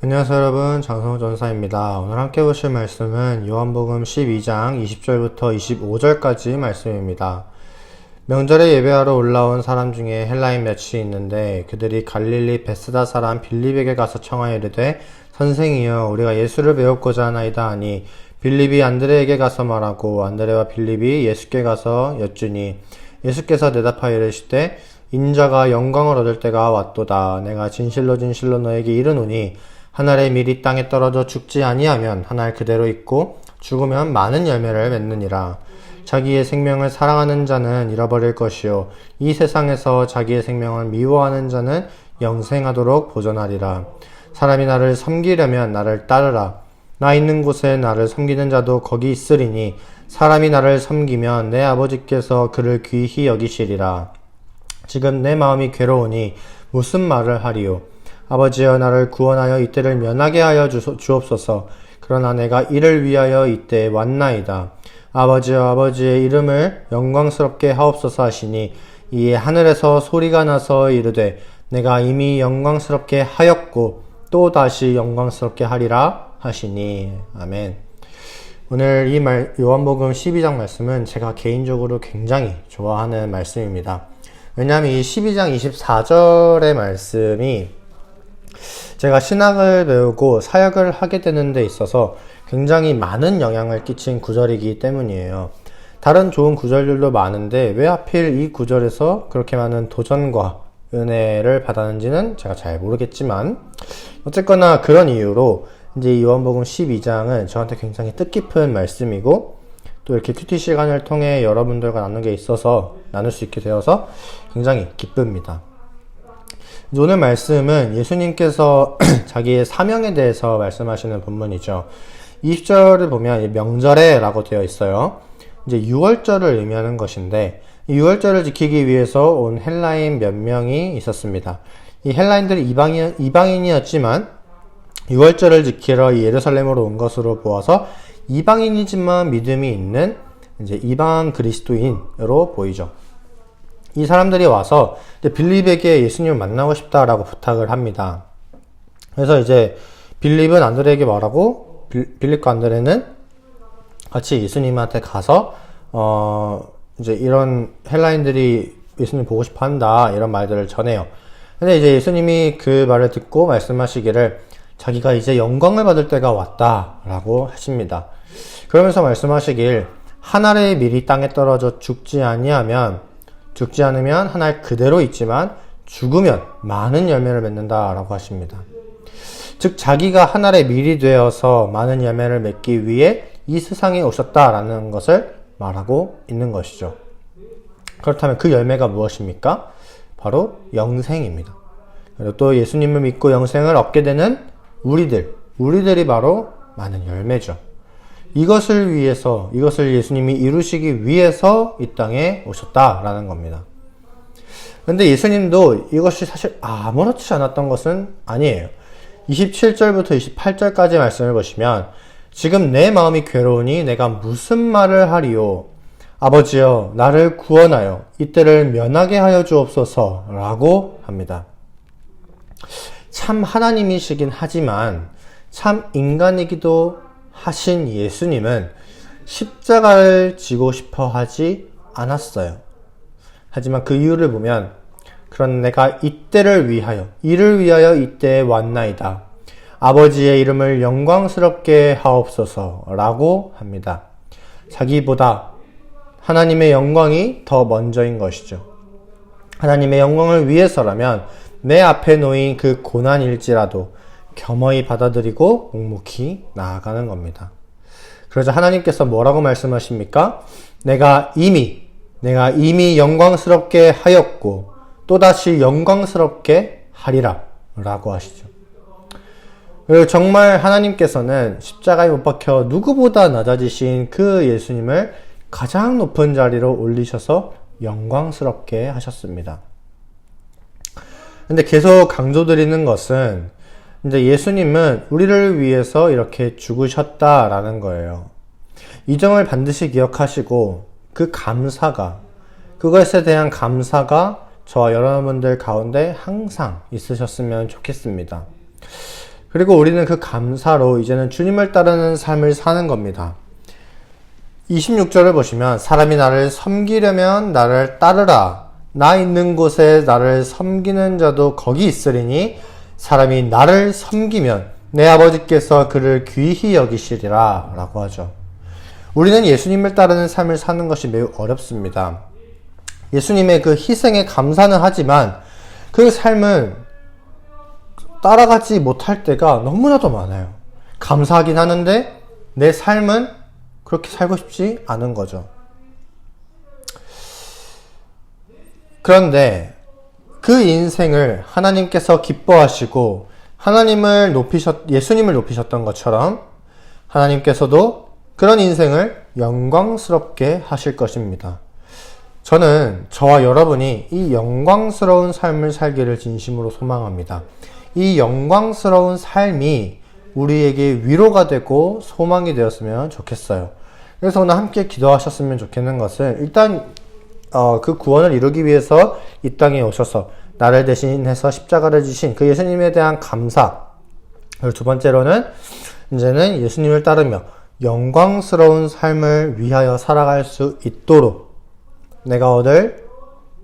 안녕하세요 여러분, 장성호 전사입니다. 오늘 함께 보실 말씀은 요한복음 12장 20절부터 25절까지 말씀입니다. 명절에 예배하러 올라온 사람 중에 헬라인 몇이 있는데 그들이 갈릴리 베스다 사람 빌립에게 가서 청하여 이르되 선생이여 우리가 예수를 배웠고자 하나이다 하니 빌립이 안드레에게 가서 말하고 안드레와 빌립이 예수께 가서 여쭈니 예수께서 대답하여 이르시되 인자가 영광을 얻을 때가 왔도다. 내가 진실로 너에게 이르노니 한 알의 밀이 땅에 떨어져 죽지 아니하면 한 알 그대로 있고 죽으면 많은 열매를 맺느니라. 자기의 생명을 사랑하는 자는 잃어버릴 것이요 이 세상에서 자기의 생명을 미워하는 자는 영생하도록 보존하리라. 사람이 나를 섬기려면 나를 따르라. 나 있는 곳에 나를 섬기는 자도 거기 있으리니 사람이 나를 섬기면 내 아버지께서 그를 귀히 여기시리라. 지금 내 마음이 괴로우니 무슨 말을 하리요? 아버지여 나를 구원하여 이때를 면하게 하여 주옵소서. 그러나 내가 이를 위하여 이때에 왔나이다. 아버지여 아버지의 이름을 영광스럽게 하옵소서 하시니 이에 하늘에서 소리가 나서 이르되 내가 이미 영광스럽게 하였고 또 다시 영광스럽게 하리라 하시니. 아멘. 오늘 이 요한복음 12장 말씀은 제가 개인적으로 굉장히 좋아하는 말씀입니다. 왜냐하면 이 12장 24절의 말씀이 제가 신학을 배우고 사역을 하게 되는 데 있어서 굉장히 많은 영향을 끼친 구절이기 때문이에요. 다른 좋은 구절들도 많은데 왜 하필 이 구절에서 그렇게 많은 도전과 은혜를 받았는지는 제가 잘 모르겠지만 어쨌거나 그런 이유로 이제 요한복음 12장은 저한테 굉장히 뜻깊은 말씀이고 또 이렇게 큐티 시간을 통해 여러분들과 나눌 수 있게 되어서 굉장히 기쁩니다. 오늘 말씀은 예수님께서 자기의 사명에 대해서 말씀하시는 본문이죠. 20절을 보면 명절에 라고 되어 있어요. 이제 6월절을 의미하는 것인데 이 6월절을 지키기 위해서 온 헬라인 몇 명이 있었습니다. 이 헬라인들이 이방인이었지만 6월절을 지키러 예루살렘으로 온 것으로 보아서 이방인이지만 믿음이 있는 이제 이방 그리스도인으로 보이죠. 이 사람들이 와서 빌립에게 예수님을 만나고 싶다라고 부탁을 합니다. 그래서 이제 빌립은 안드레에게 말하고 빌립과 안드레는 같이 예수님한테 가서 이제 이런 헬라인들이 예수님 보고 싶어 한다 이런 말들을 전해요. 근데 이제 예수님이 그 말을 듣고 말씀하시기를 자기가 이제 영광을 받을 때가 왔다라고 하십니다. 그러면서 말씀하시길 한 알의 밀이 땅에 떨어져 죽지 않으면 한 알 그대로 있지만 죽으면 많은 열매를 맺는다라고 하십니다. 즉 자기가 한 알의 밀이 되어서 많은 열매를 맺기 위해 이 세상에 오셨다라는 것을 말하고 있는 것이죠. 그렇다면 그 열매가 무엇입니까? 바로 영생입니다. 그리고 또 예수님을 믿고 영생을 얻게 되는 우리들이 바로 많은 열매죠. 이것을 예수님이 이루시기 위해서 이 땅에 오셨다라는 겁니다. 근데 예수님도 이것이 사실 아무렇지 않았던 것은 아니에요. 27절부터 28절까지 말씀을 보시면 지금 내 마음이 괴로우니 내가 무슨 말을 하리요? 아버지여 나를 구원하여 이때를 면하게 하여 주옵소서 라고 합니다. 참 하나님이시긴 하지만 참 인간이기도 하신 예수님은 십자가를 지고 싶어 하지 않았어요. 하지만 그 이유를 보면 그런 내가 이를 위하여 이때에 왔나이다. 아버지의 이름을 영광스럽게 하옵소서 라고 합니다. 자기보다 하나님의 영광이 더 먼저인 것이죠. 하나님의 영광을 위해서라면 내 앞에 놓인 그 고난일지라도 겸허히 받아들이고 묵묵히 나아가는 겁니다. 그러자 하나님께서 뭐라고 말씀하십니까? 내가 이미 영광스럽게 하였고 또다시 영광스럽게 하리라 라고 하시죠. 그리고 정말 하나님께서는 십자가에 못 박혀 누구보다 낮아지신 그 예수님을 가장 높은 자리로 올리셔서 영광스럽게 하셨습니다. 근데 계속 강조드리는 것은 이제 예수님은 우리를 위해서 이렇게 죽으셨다라는 거예요. 이 점을 반드시 기억하시고 그것에 대한 감사가 저와 여러분들 가운데 항상 있으셨으면 좋겠습니다. 그리고 우리는 그 감사로 이제는 주님을 따르는 삶을 사는 겁니다. 26절을 보시면 사람이 나를 섬기려면 나를 따르라. 나 있는 곳에 나를 섬기는 자도 거기 있으리니 사람이 나를 섬기면 내 아버지께서 그를 귀히 여기시리라 라고 하죠. 우리는 예수님을 따르는 삶을 사는 것이 매우 어렵습니다. 예수님의 그 희생에 감사는 하지만 그 삶을 따라가지 못할 때가 너무나도 많아요. 감사하긴 하는데 내 삶은 그렇게 살고 싶지 않은 거죠. 그런데 그 인생을 하나님께서 기뻐하시고 예수님을 높이셨던 것처럼 하나님께서도 그런 인생을 영광스럽게 하실 것입니다. 저는 저와 여러분이 이 영광스러운 삶을 살기를 진심으로 소망합니다. 이 영광스러운 삶이 우리에게 위로가 되고 소망이 되었으면 좋겠어요. 그래서 오늘 함께 기도하셨으면 좋겠는 것은 일단 그 구원을 이루기 위해서 이 땅에 오셔서 나를 대신해서 십자가를 지신 그 예수님에 대한 감사. 그리고 두 번째로는 이제는 예수님을 따르며 영광스러운 삶을 위하여 살아갈 수 있도록 내가 얻을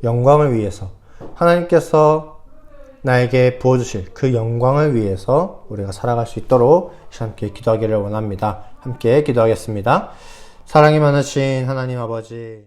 영광을 위해서 하나님께서 나에게 부어주실 그 영광을 위해서 우리가 살아갈 수 있도록 함께 기도하기를 원합니다. 함께 기도하겠습니다. 사랑이 많으신 하나님 아버지,